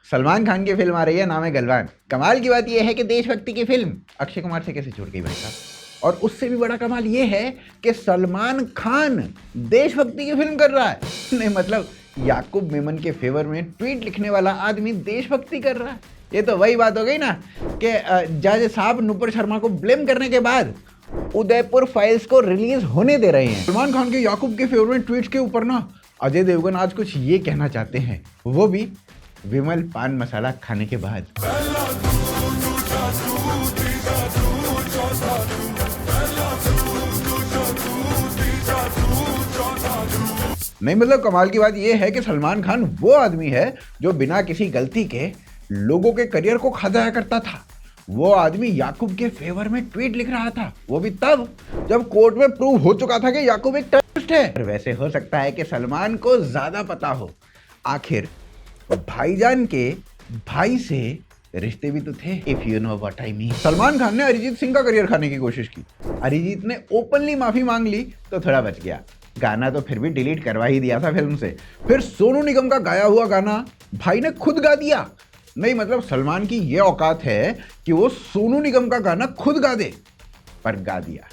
सलमान खान की फिल्म आ रही है, नाम है गलवान। कमाल की बात यह है कि देशभक्ति की फिल्म अक्षय कुमार से कैसे छूट गई भाई साहब। और उससे भी बड़ा कमाल ये है कि सलमान खान देशभक्ति की फिल्म कर रहा है। नहीं मतलब याकूब मेमन के फेवर में ट्वीट लिखने वाला आदमी देशभक्ति कर रहा है। ये तो वही बात हो गई ना कि जज साहब नुपुर शर्मा को ब्लेम करने के बाद उदयपुर फाइल्स को रिलीज होने दे रहे हैं। सलमान खान के याकूब के फेवर में ट्वीट्स के ऊपर ना अजय देवगन आज कुछ ये कहना चाहते हैं, वो भी विमल पान मसाला खाने के बाद। नहीं मतलब कमाल की बात यह है कि सलमान खान वो आदमी है जो बिना किसी गलती के लोगों के करियर को खा जाया करता था। वो आदमी याकूब के फेवर में ट्वीट लिख रहा था, वो भी तब जब कोर्ट में प्रूव हो चुका था कि याकूब एक टेररिस्ट है। और वैसे हो सकता है कि सलमान को ज्यादा पता हो, आखिर भाईजान के भाई से रिश्ते भी तो थे। If you know what I mean. Salman Khan ने अरिजीत सिंह का करियर खाने की कोशिश की। अरिजीत ने ओपनली माफी मांग ली तो थोड़ा बच गया। गाना तो फिर भी डिलीट करवा ही दिया था फिल्म से। फिर सोनू निगम का गाया हुआ गाना भाई ने खुद गा दिया। नहीं मतलब सलमान की ये औकात है कि वो सोनू निगम का गाना खुद गा दे, पर गा दिया।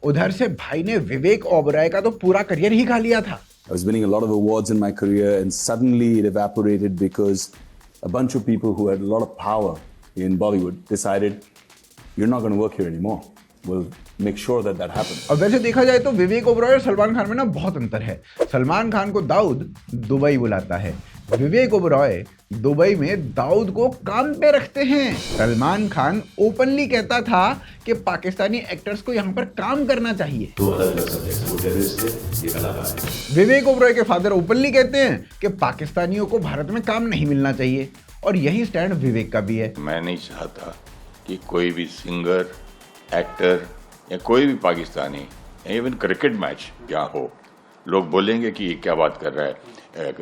उधर से भाई ने विवेक ओबरॉय का तो पूरा करियर ही खा लिया था। I was winning a lot of awards in my career and suddenly it evaporated because a bunch of people who had a lot of power in Bollywood decided you're not going to work here anymore. We'll make sure that that happens. अब वैसे देखा जाए तो विवेक ओबरॉय और सलमान खान में ना बहुत अंतर है। सलमान खान को दाऊद दुबई बुलाता है, विवेक ओबरॉय दुबई में दाऊद को काम पे रखते हैं। सलमान खान ओपनली कहता था कि पाकिस्तानी एक्टर्स को यहाँ पर काम करना चाहिए। विवेक ओबरॉय के फादर ओपनली कहते हैं कि पाकिस्तानियों को भारत में काम नहीं मिलना चाहिए, और यही स्टैंड विवेक का भी है। मैं नहीं चाहता कि कोई भी सिंगर, एक्टर या कोई भी पाकिस्तानी, इवन क्रिकेट मैच यहाँ हो, लोग बोलेंगे कि ये क्या बात कर रहा है,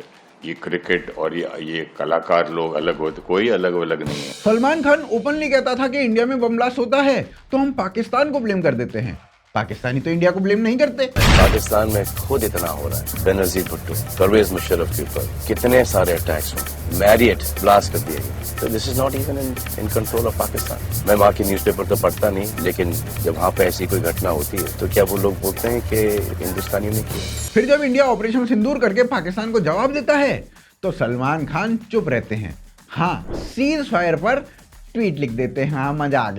ये क्रिकेट और ये कलाकार लोग अलग होते, कोई अलग नहीं है। सलमान खान ओपनली कहता था कि इंडिया में बम ब्लास्ट होता है तो हम पाकिस्तान को ब्लेम कर देते हैं, पाकिस्तानी तो इंडिया को ब्लेम नहीं करते। पाकिस्तान में खुद इतना हो रहा है, बेनजीर भुट्टो, परवेज मुशर्रफ के ऊपर कितने सारे अटैक्स हुए, मैरियट ब्लास्ट कर दिए गए। तो this is not even in control of Pakistan. मैं वहाँ की न्यूज़पेपर तो पढ़ता नहीं, लेकिन जब वहाँ पे ऐसी कोई घटना होती है तो क्या वो लोग बोलते हैं कि हिंदुस्तानियों ने किया। फिर जब इंडिया ऑपरेशन सिंदूर करके पाकिस्तान को जवाब देता है तो सलमान खान चुप रहते हैं। हाँ, सीज फायर पर ट्वीट लिख देते हैं, हाँ मजा आ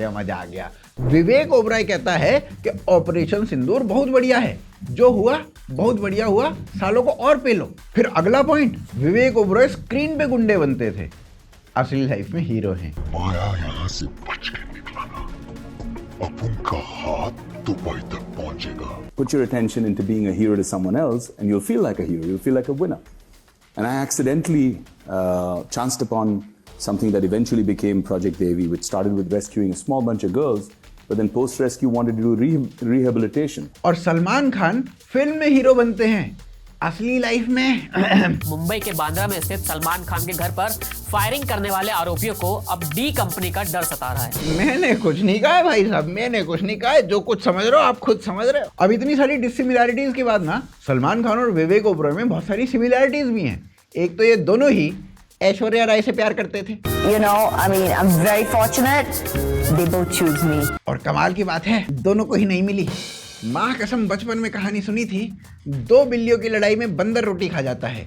गया। विवेक ओबरॉय कहता है कि ऑपरेशन सिंदूर बहुत बढ़िया है, जो हुआ बहुत बढ़िया हुआ, सालों को और पे लो। फिर अगला पॉइंट, विवेक ओबरॉय स्क्रीन पे गुंडे बनते थे, असली लाइफ में हीरो हैं। माया यहाँ से बच के निकला ना, अब उनका हाथ दुबई तक पहुंचेगा। Put your attention into being a hero to someone else and you'll feel like a hero, you'll feel like a winner. And I accidentally chanced upon something that eventually became Project Devi, which started with rescuing a small bunch of girls, but then post-rescue wanted to do rehabilitation. और Salman Khan film में hero बनते हैं, असली life में मुंबई के बांद्रा में स्थित सलमान खान के घर पर फायरिंग करने वाले आरोपियों को अब डी कंपनी का डर सता रहा है। मैंने कुछ नहीं कहा है भाई साहब, मैंने कुछ नहीं कहा है, जो कुछ समझ रहे हो आप खुद समझ रहे हो। अब इतनी सारी डिसिमिलैरिटीज के बाद ना सलमान खान और विवेक ओबरॉय में बहुत सारी सिमिलैरिटीज भी हैं। एक तो ये दोनों ही ऐश्वर्या राय से प्यार करते थे। You know, I mean, I'm very fortunate. They both choose me. और कमाल की बात है, दोनों को ही नहीं मिली। माँ कसम बचपन में कहानी सुनी थी, 2 बिल्लियों की लड़ाई में बंदर रोटी खा जाता है।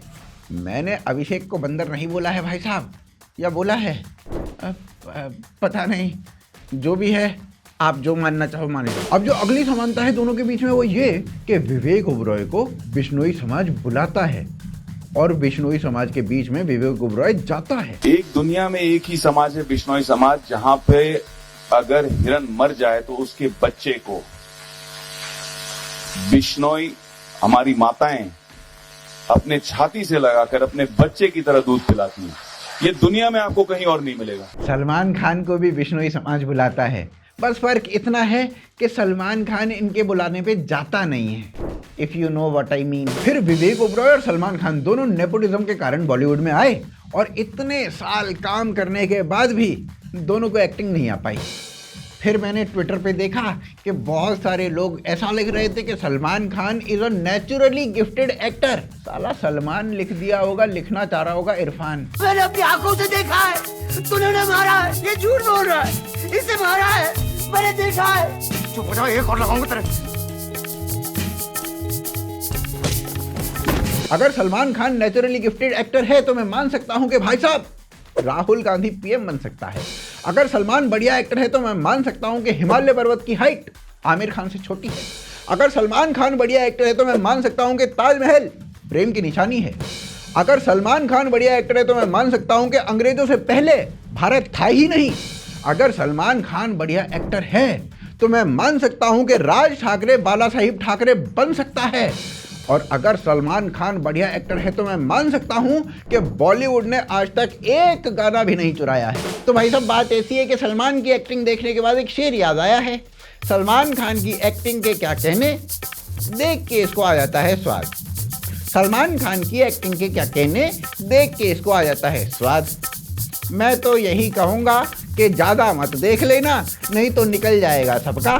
मैंने अभिषेक को बंदर नहीं बोला है भाई साहब, या बोला है पता नहीं, जो भी है आप जो मानना चाहो मान लो। अब जो अगली समानता है दोनों के बीच में वो ये कि विवेक ओबरॉय को बिश्नोई समाज बुलाता है और बिश्नोई समाज के बीच में विवेक ओबरॉय जाता है। एक दुनिया में एक ही समाज है बिश्नोई समाज, जहां पे अगर हिरन मर जाए तो उसके बच्चे को बिश्नोई हमारी माताएं अपने छाती से लगाकर अपने बच्चे की तरह दूध पिलाती हैं। ये दुनिया में आपको कहीं और नहीं मिलेगा। सलमान खान को भी बिश्नोई समाज बुलाता है, बस फर्क इतना है कि सलमान खान इनके बुलाने पे जाता नहीं है। If you know what I mean. फिर विवेक ओबरॉय और सलमान खान दोनों नेपोटिज्म के कारण बॉलीवुड में आए और इतने साल काम करने के बाद भी दोनों को एक्टिंग नहीं आ पाई। फिर मैंने ट्विटर पे देखा कि बहुत सारे लोग ऐसा लिख रहे थे कि Salman Khan is a naturally gifted actor. साला सलमान लिख दिया होगा, लिखना चाह रहा होगा इरफान। मैंने अपनी आंखों से देखा है, तूने मारा है, ये झूठ बोल रहा है, इसे मारा है, मैंने देखा है। चुप हो जाओ, एक और लगाऊंगा तेरे। अगर Salman Khan naturally gifted actor है तो मैं मान सकता हूं कि भाई साहब राहुल गांधी पीएम बन सकता है। अगर सलमान बढ़िया एक्टर है तो मैं मान सकता हूं कि हिमालय पर्वत की हाइट आमिर खान से छोटी है। अगर सलमान खान बढ़िया एक्टर है तो मैं मान सकता हूं कि ताजमहल प्रेम की निशानी है। अगर सलमान खान बढ़िया एक्टर है तो मैं मान सकता हूं कि अंग्रेजों से पहले भारत था ही नहीं। अगर सलमान खान बढ़िया एक्टर है तो मैं मान सकता हूं कि राज ठाकरे बाला साहिब ठाकरे बन सकता है। और अगर सलमान खान बढ़िया एक्टर है तो मैं मान सकता हूं कि बॉलीवुड ने आज तक एक गाना भी नहीं चुराया है। तो भाई साहब बात ऐसी है कि सलमान की एक्टिंग देखने के बाद एक शेर याद आया है, सलमान खान की एक्टिंग के क्या कहने, देख के इसको आ जाता है स्वाद। सलमान खान की एक्टिंग के क्या कहने, देख के इसको आ जाता है स्वाद। मैं तो यही कहूंगा कि ज्यादा मत देख लेना, नहीं तो निकल जाएगा सबका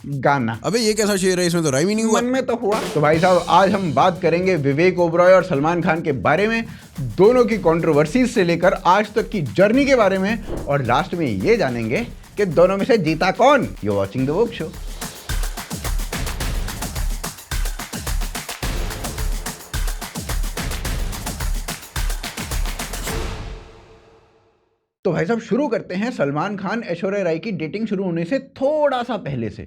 गाना। अबे ये कैसा शेर है, इसमें तो राइम ही नहीं हुआ। मन में तो हुआ। तो भाई साहब आज हम बात करेंगे विवेक ओबरॉय और सलमान खान के बारे में, दोनों की कंट्रोवर्सीज से लेकर आज तक की जर्नी के बारे में, और लास्ट में ये जानेंगे कि दोनों में से जीता कौन। You watching the woke show. तो भाई साहब शुरू करते हैं सलमान खान ऐश्वर्या राय की डेटिंग शुरू होने से थोड़ा सा पहले से,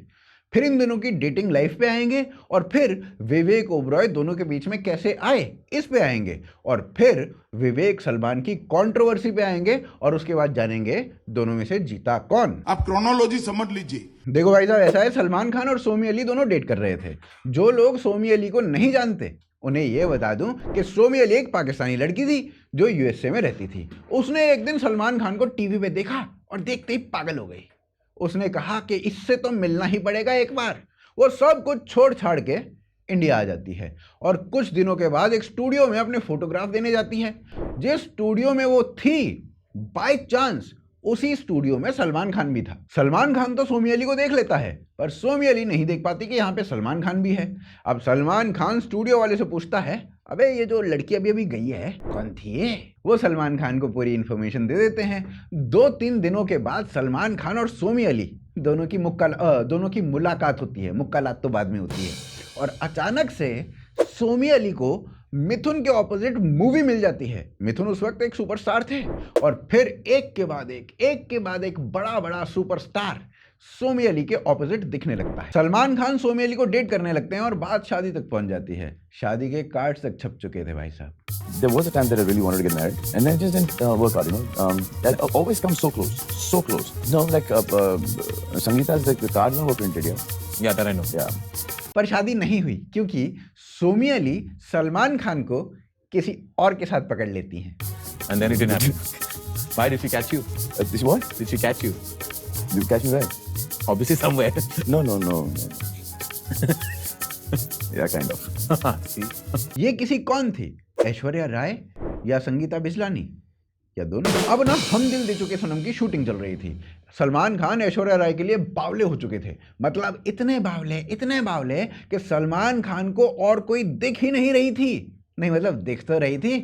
फिर इन दोनों की डेटिंग लाइफ पे आएंगे, और फिर विवेक ओबरॉय दोनों के बीच में कैसे आए इस पे आएंगे, और फिर विवेक सलमान की कंट्रोवर्सी पे आएंगे, और उसके बाद जानेंगे दोनों में से जीता कौन। आप क्रोनोलॉजी समझ लीजिए। देखो भाई साहब ऐसा है, सलमान खान और सोमी अली दोनों डेट कर रहे थे। जो लोग सोमी अली को नहीं जानते उन्हें यह बता दूं कि सोमी अली एक पाकिस्तानी लड़की थी जो यूएसए में रहती थी। उसने एक दिन सलमान खान को टीवी पे देखा और देखते ही पागल हो गई। उसने कहा कि इससे तो मिलना ही पड़ेगा एक बार। वो सब कुछ छोड़ छाड़ के इंडिया आ जाती है और कुछ दिनों के बाद एक स्टूडियो में अपने फोटोग्राफ देने जाती है। जिस स्टूडियो में वो थी बाय चांस उसी स्टूडियो में सलमान खान भी था। सलमान खान तो सोमी अली को देख लेता है पर सोमी अली नहीं देख पाती कि यहाँ पे सलमान खान भी है। अब सलमान खान स्टूडियो वाले से पूछता है, अबे ये जो लड़की अभी अभी गई है कौन थी ये? वो सलमान खान को पूरी इन्फॉर्मेशन दे देते हैं। 2-3 दिनों के बाद सलमान खान और सोमी अली दोनों की मुलाकात होती है। मुक्कालात तो बाद में होती है। और अचानक से सोमी अली को मिथुन के ऑपोजिट मूवी मिल जाती है। मिथुन उस वक्त एक सुपरस्टार थे और फिर एक के बाद एक बड़ा बड़ा सुपरस्टार सोमी अली के ऑपोजिट दिखने लगता है। सलमान खान सोमी अली को डेट करने लगते हैं और बात शादी तक पहुंच जाती है। शादी के कार्ड्स तक छप चुके थे भाई साहब। There was a time that I really wanted to get married, and then it just didn't work out. You know, that always comes so close. You know, like Sangeeta's like the cards were printed here. Yeah, that I know. Yeah. पर शादी नहीं हुई क्योंकि सोमी अली सलमान खान को किसी और के साथ पकड़ लेती हैं। And then it didn't happen. Why did she catch you? What? Did she catch you? Did you catch me where? Obviously somewhere. No. Yeah, kind of. See? ये किसी कौन थी? ऐश्वर्या राय या संगीता बिजलानी या दोनों? अब ना हम दिल दे चुके सनम की शूटिंग चल रही थी। सलमान खान ऐश्वर्या राय के लिए बावले हो चुके थे। मतलब इतने बावले कि सलमान खान को और कोई दिख ही नहीं रही थी। नहीं मतलब दिख तो रही थी,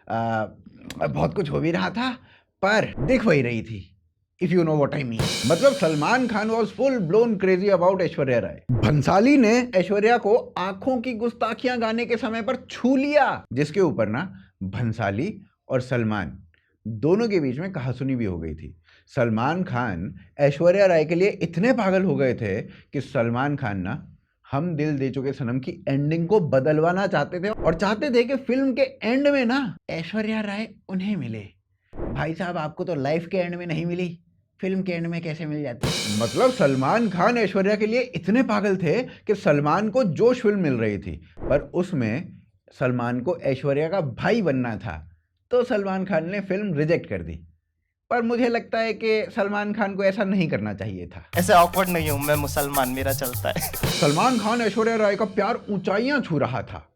बहुत कुछ हो भी रहा था पर दिख वही रही थी। If you know what I mean. मतलब Salman Khan was full blown crazy about Aishwarya Rai. Bhansali ने ऐश्वर्या को आंखों की गुस्ताखियां गाने के समय पर छू लिया, जिसके ऊपर ना भंसाली और सलमान दोनों के बीच में कहासुनी भी हो गई थी। सलमान खान ऐश्वर्या राय के लिए इतने पागल हो गए थे कि सलमान खान ना हम दिल दे चुके सनम की एंडिंग को बदलवाना चाहते थे और चाहते थे कि फिल्म के एंड में ना ऐश्वर्या राय उन्हें मिले। भाई साहब आपको तो लाइफ के एंड में नहीं मिली, फिल्म के एंड में कैसे मिल जाती? मतलब सलमान खान ऐश्वर्या के लिए इतने पागल थे कि सलमान को जोश फिल्म मिल रही थी पर उसमें सलमान को ऐश्वर्या का भाई बनना था, तो सलमान खान ने फिल्म रिजेक्ट कर दी। पर मुझे लगता है कि सलमान खान को ऐसा नहीं करना चाहिए था। ऐसे ऑकवर्ड नहीं हूं मैं, मुसलमान मेरा चलता है। सलमान खान ऐश्वर्या राय का प्यार ऊंचाइयां छू रहा था।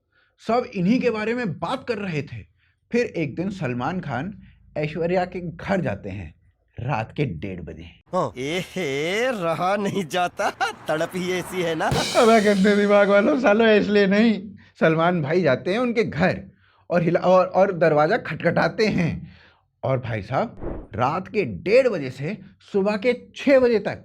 सब इन्हीं के बारे में बात कर रहे थे। फिर एक दिन सलमान खान ऐश्वर्या के घर जाते हैं, रात के 1:30 बजे। एहे, रहा नहीं जाता, तड़प ही ऐसी है ना। अब गंदे दिमाग वालों, सालों इसलिए नहीं, सलमान भाई जाते हैं उनके घर और दरवाजा खटखटाते हैं, और भाई साहब रात के 1:30 बजे से सुबह के 6 बजे तक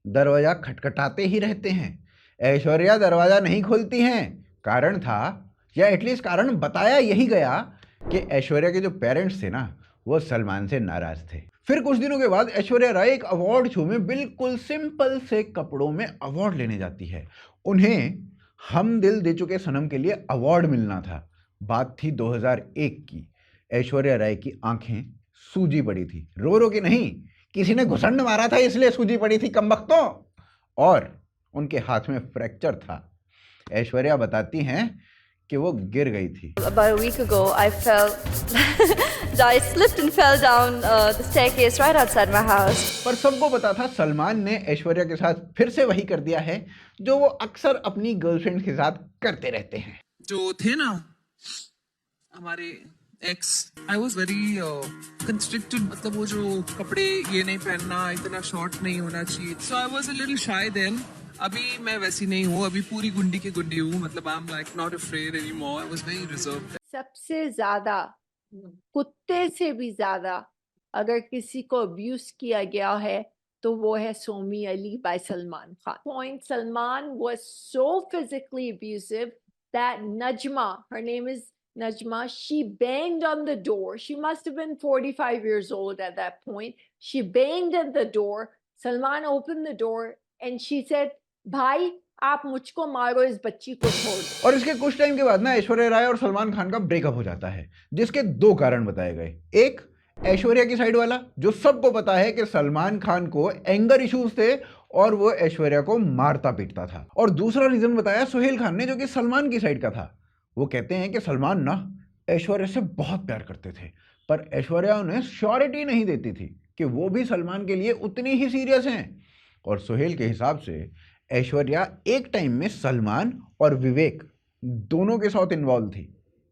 दरवाजा खटखटाते ही रहते हैं। ऐश्वर्या दरवाजा नहीं खोलती हैं। कारण था, या एटलीस्ट कारण बताया यही गया, कि ऐश्वर्या के जो पेरेंट्स थे ना, वो सलमान से नाराज थे। फिर कुछ दिनों के बाद ऐश्वर्या राय एक अवार्ड शो में बिल्कुल सिंपल से कपड़ों में अवार्ड लेने जाती है। उन्हें हम दिल दे चुके सनम के लिए अवार्ड मिलना था। बात थी 2001 की। ऐश्वर्या राय की आंखें सूजी पड़ी थी, रो रो के नहीं, किसी ने घुसंड मारा था इसलिए सूजी पड़ी थी कमबख्तों। और उनके हाथ में फ्रैक्चर था। ऐश्वर्या बताती हैं कि वो गिर गई थी। About a week ago, I I slipped and fell down the staircase right outside my house. पर सबको पता था सलमान ने ऐश्वर्या के साथ फिर से वही कर दिया है जो वो अक्सर अपनी गर्लफ्रेंड के साथ करते रहते हैं। जो थे ना हमारे x, I was very constricted, मतलब वो जो कपड़े ये नहीं पहनना, इतना शॉर्ट नहीं होना चाहिए, so I was a little shy then. अभी मैं वैसी नहीं हूँ, अभी पूरी गुंडी की गुंडी हूँ, मतलब I am like not afraid anymore, I was very reserved. सबसे ज्यादा, कुत्ते से भी ज्यादा अगर किसी को अब्यूज किया गया है तो वो है Somy Ali by Salman Khan. Point, Salman was so physically abusive that Najma, her name is Najma, she banged on the door. She must have been 45 years old at that point. She banged at the door. Salman opened the door and she said, भाई आप मुझको मारो, इस बच्ची को छोड़ दो। और इसके कुछ टाइम के बाद ना ऐश्वर्या राय और सलमान खान का ब्रेकअप हो जाता है, जिसके 2 कारण बताए गए। एक, ऐश्वर्या की साइड वाला, जो सबको पता है कि सलमान खान को एंगर इश्यूज थे और वो ऐश्वर्या को मारता पीटता था। और दूसरा रीजन बताया सोहेल खान ने, जो कि सलमान की साइड का था। वो कहते हैं कि सलमान ना ऐश्वर्या से बहुत प्यार करते थे, पर ऐश्वर्या उन्हें श्योरिटी नहीं देती थी कि वो भी सलमान के लिए उतनी ही सीरियस हैं। और सोहेल के हिसाब से ऐश्वर्या एक टाइम में सलमान और विवेक दोनों के साथ इन्वॉल्व थी,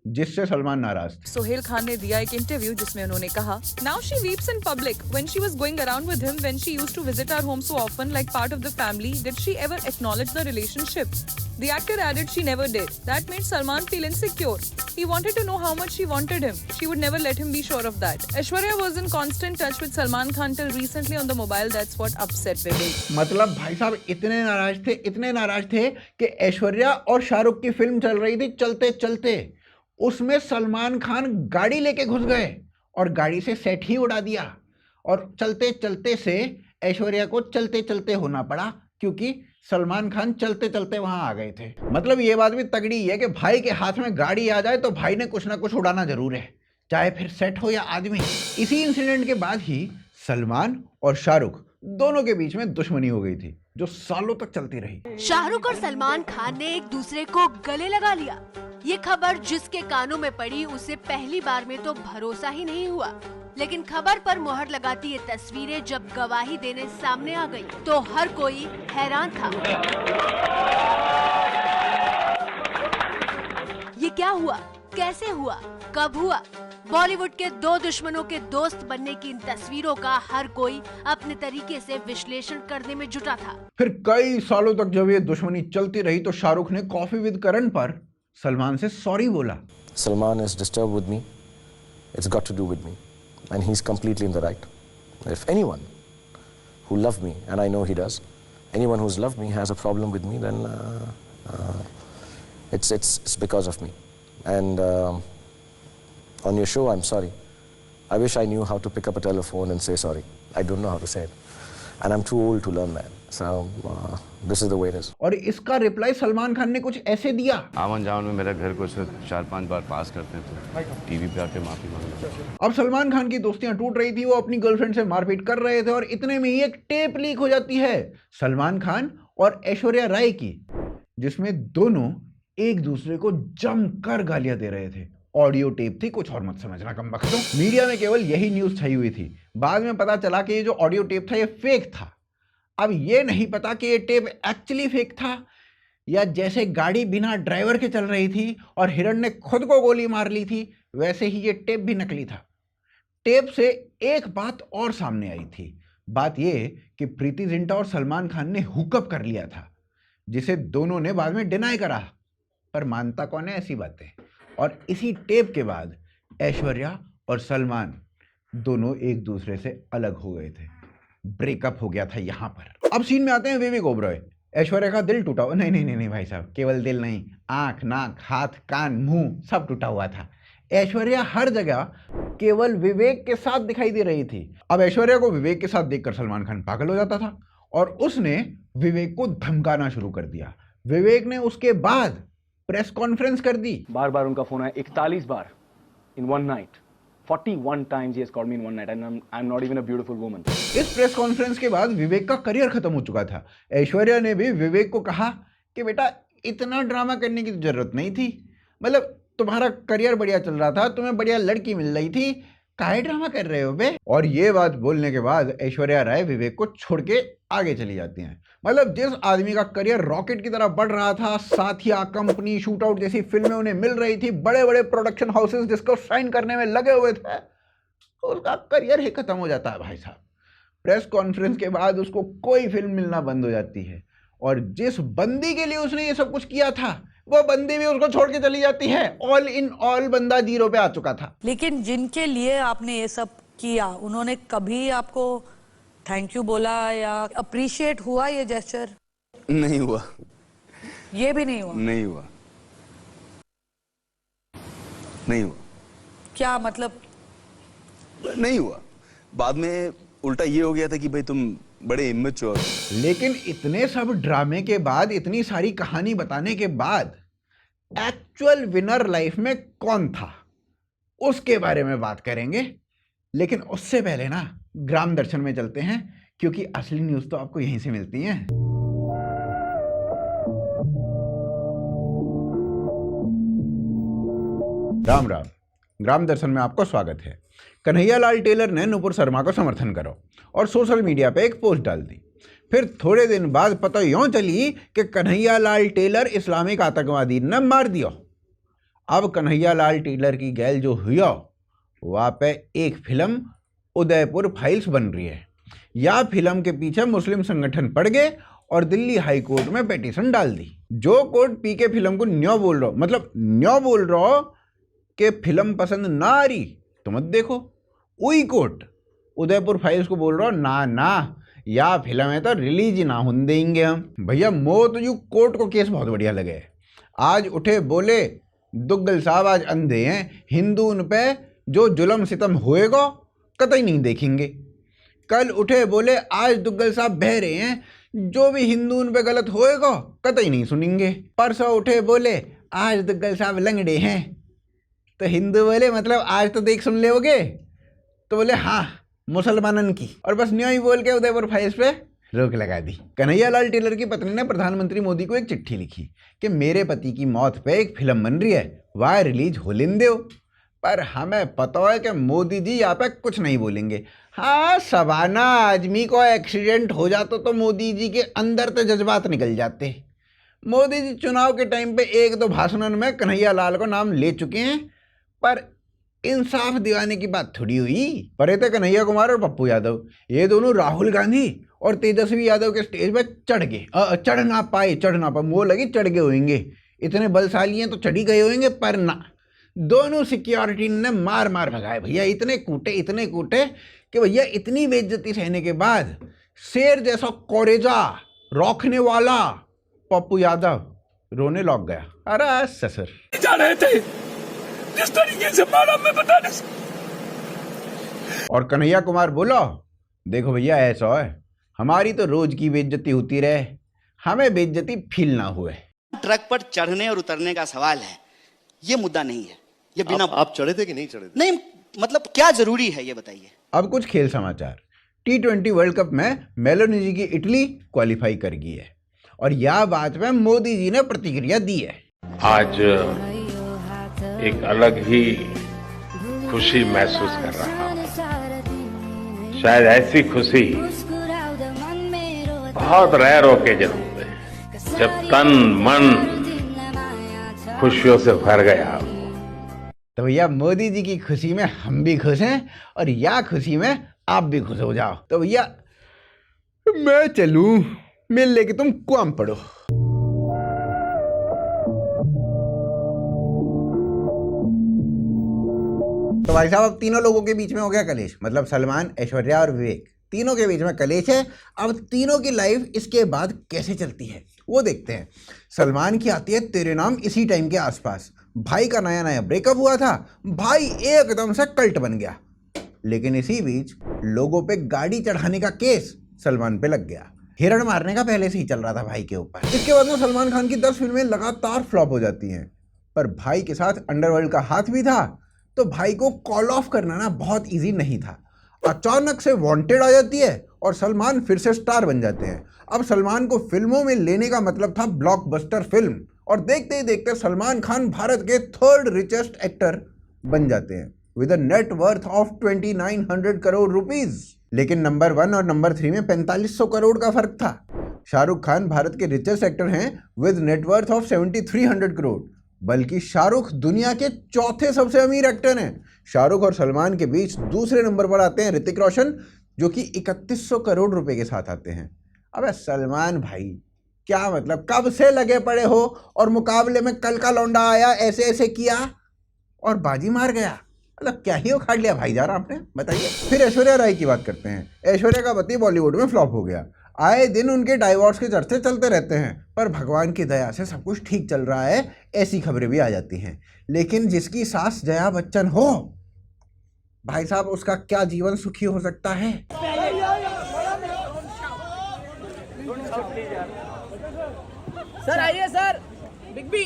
जिससे सलमान नाराज थे। सोहेल खान ने दिया एक इंटरव्यू जिसमें उन्होंने कहा, now she weeps in public when she was going around with him when she used to visit our home so often like part of the family, did she ever acknowledge the relationship? The actor added she never did. That made Salman feel insecure. He wanted to know how much she wanted him. She would never let him be sure of that. Aishwarya was in constant touch with Salman Khan till recently on the mobile. That's what upset Vivek. मतलब भाई साहब इतने नाराज थे कि ऐश्वर्या और शाहरुख की film चल रही थी, चलते चलते उसमें सलमान खान गाड़ी लेके घुस गए और गाड़ी से सेट ही उड़ा दिया। और चलते चलते से ऐश्वर्या को चलते चलते होना पड़ा, क्योंकि सलमान खान चलते चलते वहां आ गए थे। मतलब ये बात भी तगड़ी है कि भाई के हाथ में गाड़ी आ जाए तो भाई ने कुछ ना कुछ उड़ाना जरूर है, चाहे फिर सेट हो या आदमी। इसी इंसिडेंट के बाद ही सलमान और शाहरुख दोनों के बीच में दुश्मनी हो गई थी, जो सालों तक चलती रही। शाहरुख और सलमान खान ने एक दूसरे को गले लगा लिया। ये खबर जिसके कानों में पड़ी उसे पहली बार में तो भरोसा ही नहीं हुआ, लेकिन खबर पर मोहर लगाती ये तस्वीरें जब गवाही देने सामने आ गई तो हर कोई हैरान था। ये क्या हुआ, कैसे हुआ, कब हुआ? बॉलीवुड के 2 दुश्मनों के दोस्त बनने की इन तस्वीरों का हर कोई अपने तरीके से विश्लेषण करने में जुटा था। फिर कई सालों तक जब ये दुश्मनी चलती रही तो शाहरुख ने कॉफी विद करण पर सलमान से सॉरी बोला। Salman is disturbed with me. It's got to do with me. And he's completely in the right. If anyone who loved me, and I know he does, anyone who's loved me has a problem with me, then it's because of me. And on your show, I'm sorry. I wish I knew how to pick up a telephone and say sorry. I don't know how to say it. And I'm too old to learn that. So this is the way it is. और इसका reply Salman Khan ने कुछ ऐसे दिया। आवन जावन में मेरा घर को 4-5 बार पास करते हैं तो टीवी पे आके माफी मांगते। अब सलमान खान की दोस्तियां टूट रही थी, वो अपनी गर्लफ्रेंड से मारपीट कर रहे थे, और इतने में ही एक टेप लीक हो जाती है सलमान खान और ऐश्वर्या राय की, जिसमें दोनों एक दूसरे को जमकर गालियां दे रहे थे। ऑडियो टेप थी, कुछ और मत समझना कमबख्तों। मीडिया में केवल यही न्यूज छाई हुई थी। बाद में पता चला कि ये जो ऑडियो टेप था ये फेक था। अब ये नहीं पता कि ये टेप एक्चुअली फेक था या जैसे गाड़ी बिना ड्राइवर के चल रही थी और हिरण ने खुद को गोली मार ली थी, वैसे ही ये टेप भी नकली था। टेप से एक बात और सामने आई थी। बात यह कि प्रीति जिंटा और सलमान खान ने हुकअप कर लिया था, जिसे दोनों ने बाद में डिनाई करा, पर मानता कौन है ऐसी बातें। और इसी टेप के बाद ऐश्वर्या और सलमान दोनों एक दूसरे से अलग हो गए थे, ब्रेकअप हो गया था यहां पर। अब सीन में आते हैं विवेक ओबरॉय। ऐश्वर्या का दिल टूटा हुआ, नहीं भाई साहब, केवल दिल नहीं, आंख, नाक, हाथ, कान, मुंह सब टूटा हुआ था। ऐश्वर्या हर जगह केवल विवेक के साथ दिखाई दे रही थी। अब ऐश्वर्या को विवेक के साथ देखकर सलमान खान पागल हो जाता था और उसने विवेक को धमकाना शुरू कर दिया। विवेक ने उसके बाद प्रेस कॉन्फ्रेंस कर दी। बार बार उनका फोन आया, 41 बार in one night, 41 times he has called me in one night and I'm not even a beautiful woman. इस प्रेस कॉन्फ्रेंस के बाद विवेक का करियर खत्म हो चुका था। ऐश्वर्या ने भी विवेक को कहा कि बेटा इतना ड्रामा करने की जरूरत नहीं थी, मतलब तुम्हारा करियर बढ़िया चल रहा था, तुम्हें बढ़िया लड़की मिल रही थी, काहे ड्रामा कर रहे हो बे। और ये बात बोलने के बाद ऐश्वर्या राय विवेक को छोड़ के आगे चली जाती हैं। मतलब जिस आदमी का करियर रॉकेट की तरह बढ़ रहा था, साथिया, कंपनी, शूटआउट जैसी फिल्में उन्हें मिल रही थी, बड़े बड़े प्रोडक्शन हाउसेस जिसको साइन करने में लगे हुए थे, उसका करियर ही खत्म हो जाता है भाई साहब। प्रेस कॉन्फ्रेंस के बाद उसको कोई फिल्म मिलना बंद हो जाती है और जिस बंदी के लिए उसने ये सब कुछ किया था वो बंदी भी उसको छोड़ के चली जाती है। ऑल इन ऑल बंदा जीरो पे आ चुका था। लेकिन जिनके लिए आपने ये सब किया, उन्होंने कभी आपको थैंक यू बोला या अप्रिशिएट हुआ ये जेस्चर? नहीं हुआ। ये भी नहीं हुआ? नहीं हुआ। नहीं हुआ। क्या मतलब? नहीं हुआ। बाद में उल्टा ये हो गया था कि भाई तुम बड़े इमेच्योर। लेकिन इतने सब ड्रामे के बाद, इतनी सारी कहानी बताने के बाद एक्चुअल विनर लाइफ में कौन था उसके बारे में बात करेंगे। लेकिन उससे पहले ना ग्राम दर्शन में चलते हैं, क्योंकि असली न्यूज तो आपको यहीं से मिलती है। राम राम, ग्राम दर्शन में आपको स्वागत है। कन्हैया लाल टेलर ने नुपुर शर्मा को समर्थन करो और सोशल मीडिया पे एक पोस्ट डाल दी। फिर थोड़े दिन बाद पता यूं चली कि कन्हैया लाल टेलर इस्लामिक आतंकवादी ने मार दिया। अब कन्हैया लाल टेलर की गैल जो हुआ वहाँ पे एक फिल्म उदयपुर फाइल्स बन रही है। या फिल्म के पीछे मुस्लिम संगठन पड़ गए और दिल्ली हाई कोर्ट में पिटीशन डाल दी। जो कोर्ट पी के फिल्म को न्यो बोल रहा हो, मतलब न्यो बोल रहा हो कि फिल्म पसंद ना आ रही तो मत देखो, वही कोर्ट उदयपुर फाइल्स को बोल रहा हो ना ना या फिल्म है तो रिलीज ही ना होने देंगे हम। भैया मो तो यू कोर्ट को केस बहुत बढ़िया लगे। आज उठे बोले दुग्गल साहब आज अंधे हैं, हिंदू उन पे जो जुल्म सितम होएगा कतई नहीं देखेंगे। कल उठे बोले आज दुग्गल साहब बह रहे हैं, जो भी हिंदू उन पे गलत होएगा कतई नहीं सुनेंगे। परसों उठे बोले आज दुग्गल साहब लंगड़े हैं, तो हिंदू बोले मतलब आज तो देख सुन लेओगे, तो बोले हाँ मुसलमानन की, और बस न्यों ही बोल के उदयपुर फाइल्स पे रोक लगा दी। कन्हैया लाल टेलर की पत्नी ने प्रधानमंत्री मोदी को एक चिट्ठी लिखी कि मेरे पति की मौत पे एक फिल्म बन रही है, वह रिलीज हो लेन दो। पर हमें पता है कि मोदी जी यहाँ पे कुछ नहीं बोलेंगे। हाँ सवाना आदमी को एक्सीडेंट हो जाता तो मोदी जी के अंदर तो जज्बात निकल जाते। मोदी जी चुनाव के टाइम पे एक दो भाषणों में कन्हैया लाल को नाम ले चुके हैं, पर इंसाफ दिवाने की बात थोड़ी हुई। पर थे कन्हैया कुमार और पप्पू यादव, ये दोनों राहुल गांधी और तेजस्वी यादव के स्टेज पे चढ़ गए, चढ़ ना पाए वो लगी चढ़ गए होंगे, इतने बलशाली हैं तो चढ़ी गए होंगे, पर ना, दोनों सिक्योरिटी ने मार मार भगाए भैया। इतने कूटे कि भैया इतनी बेइज्जती सहने के बाद शेर जैसा कोरेजा रौखने वाला पप्पू यादव रोने लग गया। अरे ससुर जा रहे थे जिस तरीके से मारा मैं बता नहीं सकता। और कन्हैया कुमार बोलो देखो भैया ऐसा है, हमारी तो रोज की बेइज्जती होती रहे, हमें बेइज्जती फील ना हुए। ट्रक पर चढ़ने और उतरने का सवाल है, ये मुद्दा नहीं है। ये बिना आप चढ़े थे कि नहीं चढ़े थे? नहीं, मतलब क्या जरूरी है ये बताइए। अब कुछ खेल समाचार। T20 वर्ल्ड कप में मेलोनी की इटली क्वालिफाई कर गई है और यह बात में मोदी जी ने प्रतिक्रिया दी है। आज एक अलग ही खुशी महसूस कर रहा हूं। शायद ऐसी खुशी बहुत रेयर ओकेजन होते हैं जब तन मन खुशियों से भर गया। तो भैया मोदी जी की खुशी में हम भी खुश हैं और या खुशी में आप भी खुश हो जाओ। तो भैया मैं चलूं, मिल लेके तुम काम पढ़ो। तो भाई साहब अब तीनों लोगों के बीच में हो गया कलेश, मतलब सलमान, ऐश्वर्या और विवेक, तीनों के बीच में कलेश है। अब तीनों की लाइफ इसके बाद कैसे चलती है वो देखते हैं। सलमान की आती है तेरे नाम इसी टाइम के आसपास। भाई का नया नया ब्रेकअप हुआ था, भाई एकदम से कल्ट बन गया। लेकिन इसी बीच लोगों पे गाड़ी चढ़ाने का केस सलमान पे लग गया। हिरण मारने का पहले से ही चल रहा था भाई के ऊपर। इसके बाद में सलमान खान की 10 फिल्में लगातार फ्लॉप हो जाती हैं, पर भाई के साथ अंडरवर्ल्ड का हाथ भी था, तो भाई को कॉल ऑफ करना ना बहुत इजी नहीं था। अचानक से वांटेड आ जाती है और सलमान फिर से स्टार बन जाते हैं। अब सलमान को फिल्मों में लेने का मतलब था ब्लॉकबस्टर फिल्म, और देखते ही देखते सलमान खान भारत के 3rd रिचेस्ट एक्टर बन जाते हैं with a net worth of 2900 crore rupees. लेकिन नंबर 1 और नंबर 3 में 4500 करोड़ का फर्क था। शाहरुख खान भारत के रिचेस्ट एक्टर हैं with net worth of 7300 crore, बल्कि शाहरुख दुनिया के 4थे सबसे अमीर एक्टर हैं। शाहरुख और सलमान के बीच दूसरे नंबर पर आते हैं ऋतिक रोशन, जो कि 3100 करोड़ रुपए के साथ आते हैं। अबे सलमान भाई, क्या मतलब कब से लगे पड़े हो और मुकाबले में कल का लौंडा आया ऐसे ऐसे किया और बाजी मार गया, मतलब क्या ही उखाड़ लिया भाईजान आपने, बताइए। फिर ऐश्वर्या राय की बात करते हैं। ऐश्वर्या का पति बॉलीवुड में फ्लॉप हो गया। आए दिन उनके डाइवोर्स के चर्चे चलते रहते हैं, पर भगवान की दया से सब कुछ ठीक चल रहा है, ऐसी खबरें भी आ जाती हैं। लेकिन जिसकी सास जया बच्चन हो, भाई साहब उसका क्या जीवन सुखी हो सकता है। सर आइए सर, बिग बी।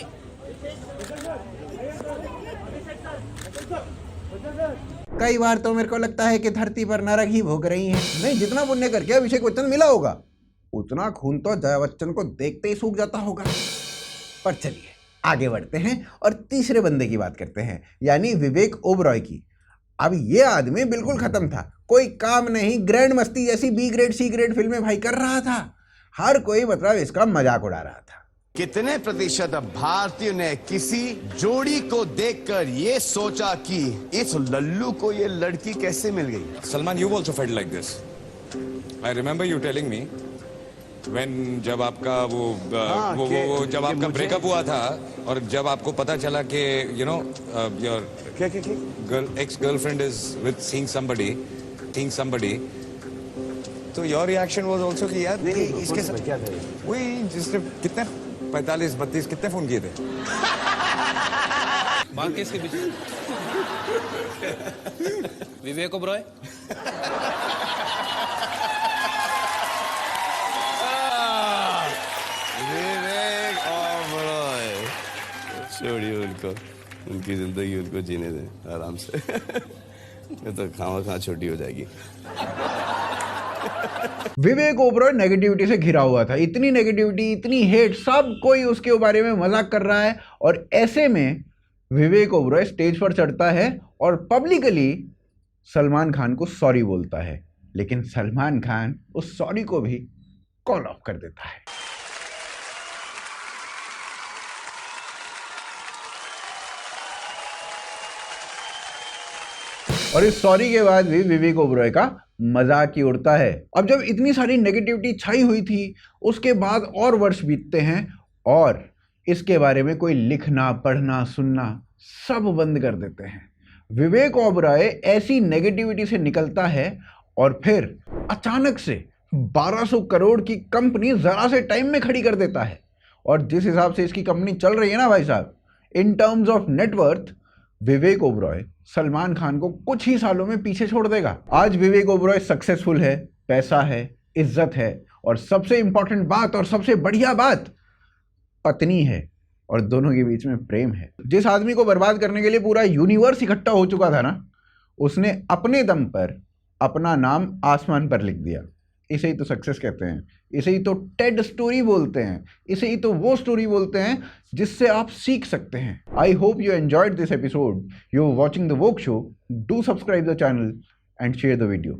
कई बार तो मेरे को लगता है कि धरती पर नरक ही भोग रही हैं। नहीं, जितना पुण्य करके अभिषेक बच्चन मिला होगा, उतना खून तो जया बच्चन को देखते ही सूख जाता होगा। पर चलिए आगे बढ़ते हैं और तीसरे बंदे की बात करते हैं, यानी विवेक ओबरॉय की। अब ये आदमी बिल्कुल खत्म था, कोई काम नहीं, ग्रैंड मस्ती जैसी बी ग्रेड सी ग्रेड फिल्में भाई कर रहा था। हर कोई मतलब इसका मजाक उड़ा रहा था। कितने प्रतिशत भारतीयों ने किसी जोड़ी को देखकर ये सोचा कि इस लल्लू को ये लड़की कैसे मिल गई? Salman, you also felt like this. I remember you telling me when जब आपका वो जब आपका ब्रेकअप हुआ था और जब आपको पता चला कि you know your ex girlfriend is with seeing somebody, तो your reaction was also कि यार इसके साथ क्या था? वही जिसने कितने 45-32 कितने फोन किए थे? मां किसके पीछे? विवेक ओबरॉय। विवेक ओबरॉय, छोड़िए उनको, उनकी जिंदगी उनको जीने दें आराम से। ये तो खामा छोटी हो जाएगी। विवेक ओबरॉय नेगेटिविटी से घिरा हुआ था, इतनी नेगेटिविटी, इतनी हेट, सब कोई उसके बारे में मजाक कर रहा है। और ऐसे में विवेक ओबरॉय स्टेज पर चढ़ता है और पब्लिकली सलमान खान को सॉरी बोलता है, लेकिन सलमान खान उस सॉरी को भी कॉल ऑफ कर देता है। और इस सॉरी के बाद भी विवेक ओबरॉय का मजाक ही उड़ता है। अब जब इतनी सारी नेगेटिविटी छाई हुई थी, उसके बाद और वर्ष बीतते हैं और इसके बारे में कोई लिखना, पढ़ना, सुनना सब बंद कर देते हैं। विवेक ओबरॉय ऐसी नेगेटिविटी से निकलता है और फिर अचानक से 1200 करोड़ की कंपनी जरा से टाइम में खड़ी कर देता है। और जिस हिसाब से इसकी कंपनी चल रही है ना भाई साहब, in terms of net worth, Vivek Oberoi Salman Khan को कुछ ही सालों में पीछे छोड़ देगा। आज विवेक ओबरॉय सक्सेसफुल है, पैसा है, इज्जत है और सबसे इंपॉर्टेंट बात और सबसे बढ़िया बात, पत्नी है और दोनों के बीच में प्रेम है। जिस आदमी को बर्बाद करने के लिए पूरा यूनिवर्स इकट्ठा हो चुका था ना, उसने अपने दम पर अपना नाम आसमान पर लिख दिया। इसे ही तो सक्सेस कहते हैं, इसे ही तो टेड स्टोरी बोलते हैं, इसे ही तो वो स्टोरी बोलते हैं जिससे आप सीख सकते हैं। I hope you enjoyed this episode. You are watching the woke show. Do subscribe the channel and share the video.